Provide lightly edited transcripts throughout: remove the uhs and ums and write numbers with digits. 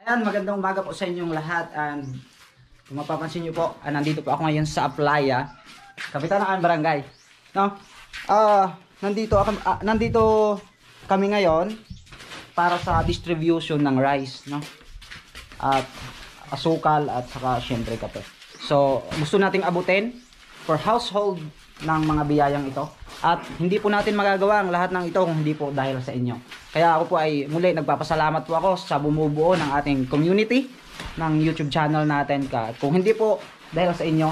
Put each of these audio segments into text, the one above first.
Ayan, magandang umaga po sa inyong lahat, and kung mapapansin nyo po, nandito po ako ngayon sa Aplaya, Kapitanan Barangay. No? Nandito kami ngayon para sa distribution ng rice, no? At asukal at saka syempre kape. So, gusto nating abutin for household ng mga biyayang ito. At hindi po natin magagawa ang lahat ng ito kung hindi po dahil sa inyo. Kaya ako po ay muli nagpapasalamat po ako sa bumubuo ng ating community ng YouTube channel natin. Kung hindi po dahil sa inyo,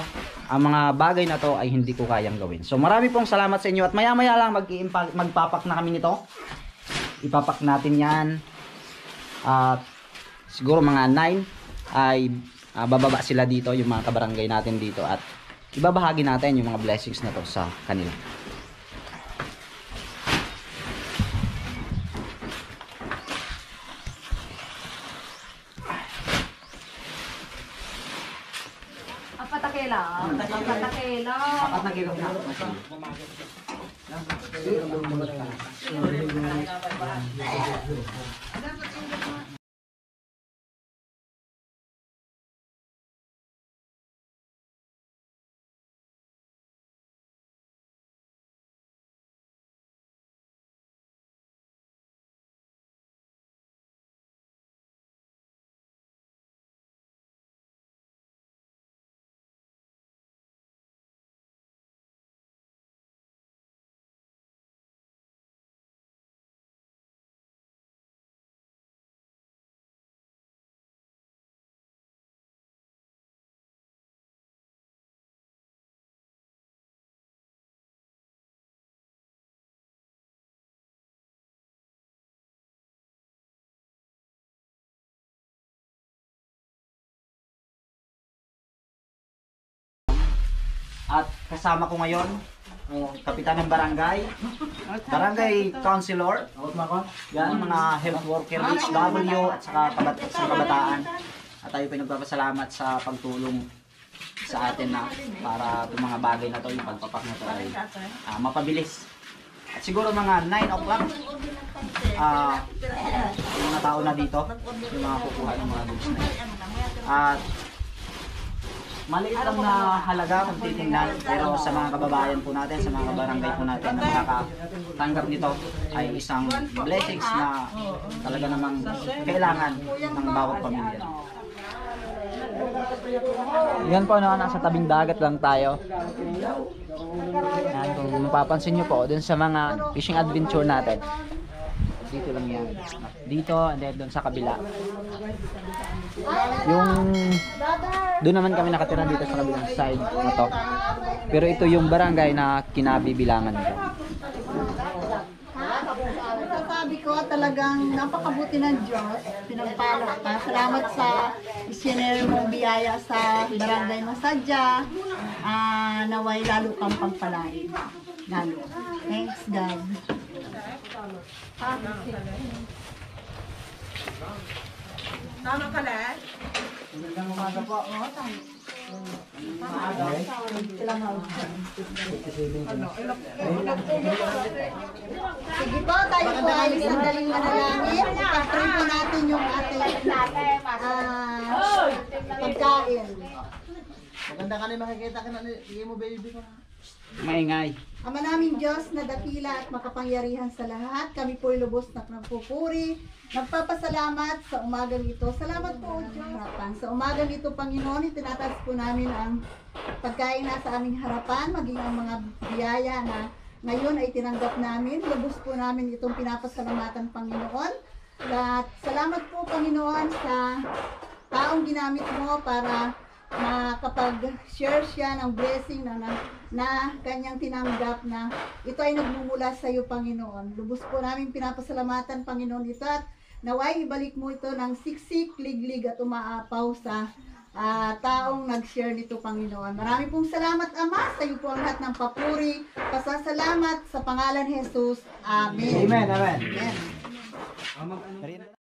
ang mga bagay na to ay hindi ko kayang gawin. So marami pong salamat sa inyo at maya maya lang magpapak na kami nito. Ipapak natin yan. At siguro mga 9 ay bababa sila dito, yung mga kabarangay natin dito, at ibabahagi natin yung mga blessings na to sa kanila. Patakela. Patakela. Apat na kilo na. At kasama ko ngayon ang kapitan ng barangay, barangay councilor, yan, mga health worker, HW at saka kabataan. At tayo po nagpapasalamat sa pagtulong sa atin na para itong mga bagay na to, yung pagpapak na to ay mapabilis. At siguro mga 9 o'clock, yung mga tao na dito, yung mga kukuha ng mga goods na yun. At maliit lang na halaga kung titingnan, pero sa mga kababayan po natin, sa mga kabarangay po natin na makakatanggap nito ay isang blessings na talaga namang kailangan ng bawat pamilya. Yan po, nasa tabing dagat lang tayo. Yan, kung mapapansin nyo po, dun sa mga fishing adventure natin, dito lang yan. Dito, and then doon sa kabila. Yung doon naman kami nakatira dito sa kabilang side na to. Pero ito yung barangay na kinabibilangan nito. Sabi ko talagang napakabuti ng Diyos. Pinagpalo ka. Salamat sa isinero mong biyaya sa barangay Masadya. Naway lalo kang pagpalain. Lalo. Thanks God. Tama ka na? Magandang umaga po. Sige po, tayo po ay sandaling manalangin. Ipag-pray po natin yung ating pagkain. Maganda ka na makikita ka na mo baby ko. Maingay. Ama naming Diyos na dakila at makapangyarihan sa lahat, kami po ay lubos na nagpupuri, nagpapasalamat sa umagang ito. Salamat po, Diyos. Sa umagang ito, Panginoon, itinataas po namin ang pagkain na sa aming harapan, maging ang mga biyaya na ngayon ay tinanggap namin. Lubos po namin itong pinapasalamatan, Panginoon. At salamat po, Panginoon, sa taong ginamit mo para makapag-share siya ng blessing na kanyang tinanggap, na ito ay nagmumula sa iyo, Panginoon. Lubos po namin pinapasalamatan, Panginoon, ito, at naway ibalik mo ito ng siksik, liglig at umaapaw sa taong nag-share nito, Panginoon. Marami pong salamat, Ama. Sa iyo po ang lahat ng papuri, pasasalamat sa pangalan ni Jesus. Amen. Amen, amen. Amen.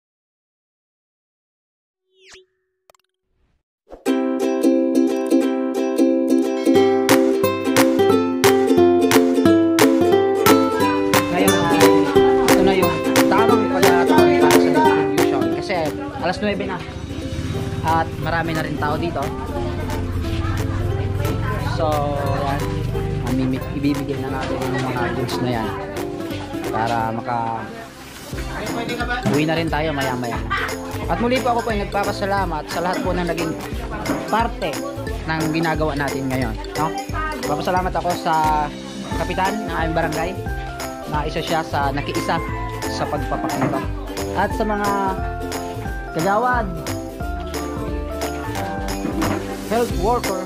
Alas 9 na. At marami na rin tao dito. So, yan. Ibibigay na natin yung mga goods na yan. Para uwi na rin tayo maya-maya. At muli po ako po ay nagpapasalamat sa lahat po na naging parte ng ginagawa natin ngayon. No? Nagpapasalamat ako sa kapitan ng aming barangay na isa siya sa nakiisa sa pagpapakita. At sa mga kagawad, health worker,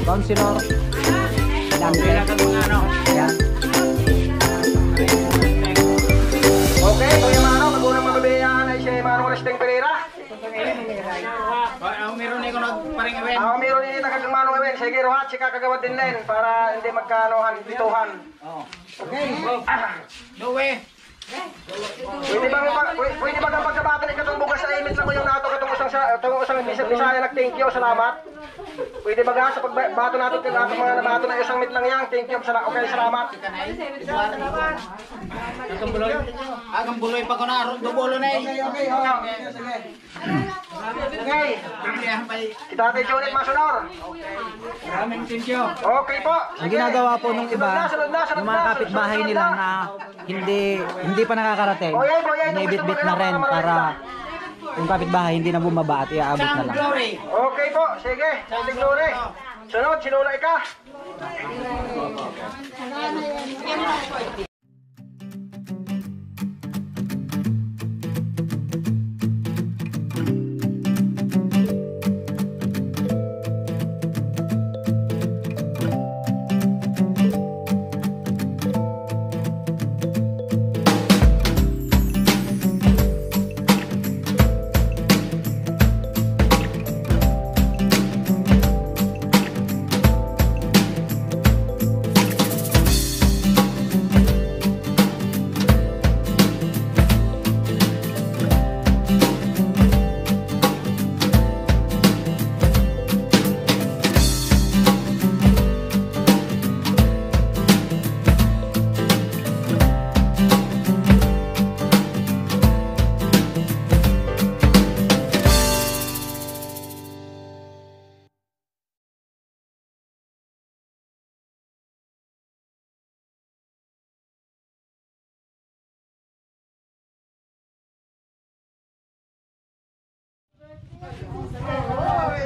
counselor, yan. Okay, Kuya Mano, magurang mababayaan ay si Mano Resteng Pereira. Ako meron ko nagparing event. Ako meron din tagang Mano event. Sige, Rohat, si kakagawad din len para hindi magkanohan, bituhan. Okay. No way. Pwede ba ang pagkabatan ni katong bukas sa imit lang ko yung nato katong usang Bisaya nag-thank you, salamat. Pwede ba ga sa pagbato natin yung ato mga nabato na isang mit lang yan, thank you, okay, salamat. Agang buloy pa ko na, dubulo na eh. Okay. Kita tayo Junit Masunor. Maraming thank you. Okay po. Ang ginagawa po nung iba, yung mga kapitbahay nila na hindi pa nakakarating, inibit-bit na rin para yung kapitbahay hindi na bumaba at iaabot na lang. Okay po, sige. Sandig Glory. Sunod, sinula ka.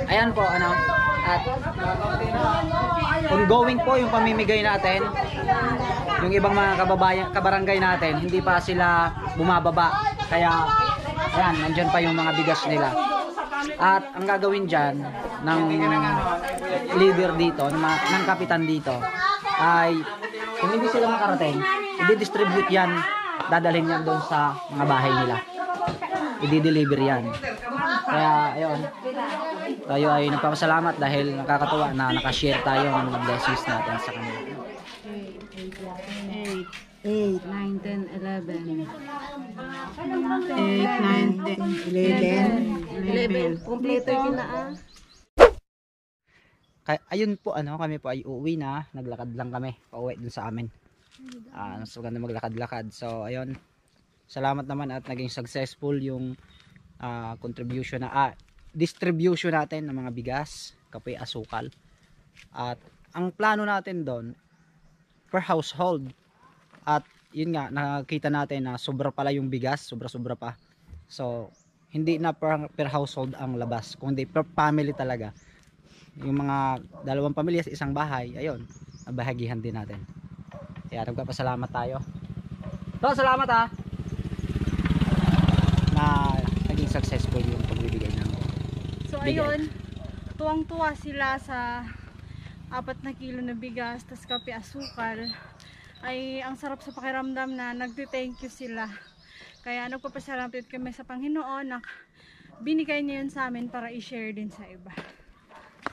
Ayan po, at ongoing po yung pamimigay natin. Yung ibang mga kabarangay natin, hindi pa sila bumababa. Kaya, ayan, nandyan pa yung mga bigas nila. At ang gagawin dyan ng leader dito, ng kapitan dito, ay kung hindi sila makarating, i-distribute yan, dadalhin yan doon sa mga bahay nila. I-deliver yan. Kaya, ayun, tayo ay nagpapasalamat dahil nakakatuwa na nakashare tayo ng mga blessings natin sa kanila. 8, 9, 10, 11. 8, 9, 10, 11. Kompleto yun na Kaya, ayun po, kami po ay uuwi na. Naglakad lang kami, pauwi dun sa amin. So, ganda maglakad-lakad. So, ayun. Salamat naman at naging successful yung contribution distribution natin ng mga bigas, kape, asukal. At ang plano natin doon per household. At yun nga, nakakita natin na sobra pala yung bigas, sobra pa. So, hindi na per household ang labas, kundi per family talaga. Yung mga dalawang pamilya sa isang bahay, ayun, nabahagihan din natin. Kaya nagpapasalamat tayo. So, salamat na naging successful yung pagbibigay ng So ayun, tuwang-tuwa sila sa 4 na kilo na bigas, tas kape, asukal. Ay ang sarap sa pakiramdam na nagte-thank you sila. Kaya nagpapasalamat kami sa Panginoon na binigay niya yun sa amin para i-share din sa iba.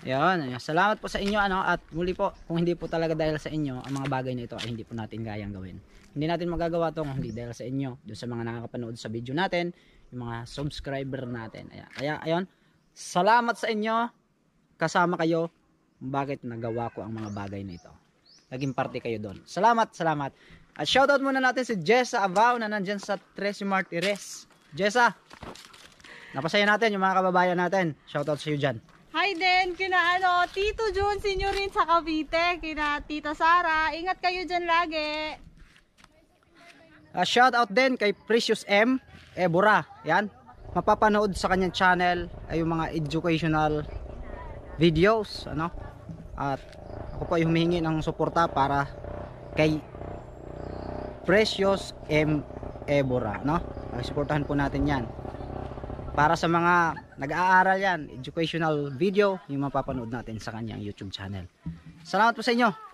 Yan, salamat po sa inyo at muli po, kung hindi po talaga dahil sa inyo, ang mga bagay na ito ay hindi po natin kayang gawin. Hindi natin magagawa ito kung hindi dahil sa inyo, doon sa mga nakakapanood sa video natin, yung mga subscriber natin. Kaya ayun, salamat sa inyo, kasama kayo, bakit nagawa ko ang mga bagay na ito. Naging parte kayo doon. Salamat. At shoutout muna natin si Jessa Avao na nandyan sa Tres Martires. Jessa, napasaya natin yung mga kababayan natin. Shoutout sa iyo dyan. Hi din, kina Tito Jun Senior rin sa Cavite, kina Tita Sara. Ingat kayo dyan lagi. Shoutout din kay Precious M. Ebora. Yan. Mapapanood sa kanyang channel ay yung mga educational videos. Ano? At ako po ay humihingi ng suporta para kay Precious M. Ebora. No? Suportahan po natin yan. Para sa mga nag-aaral yan, educational video, yung mapapanood natin sa kanyang YouTube channel. Salamat po sa inyo.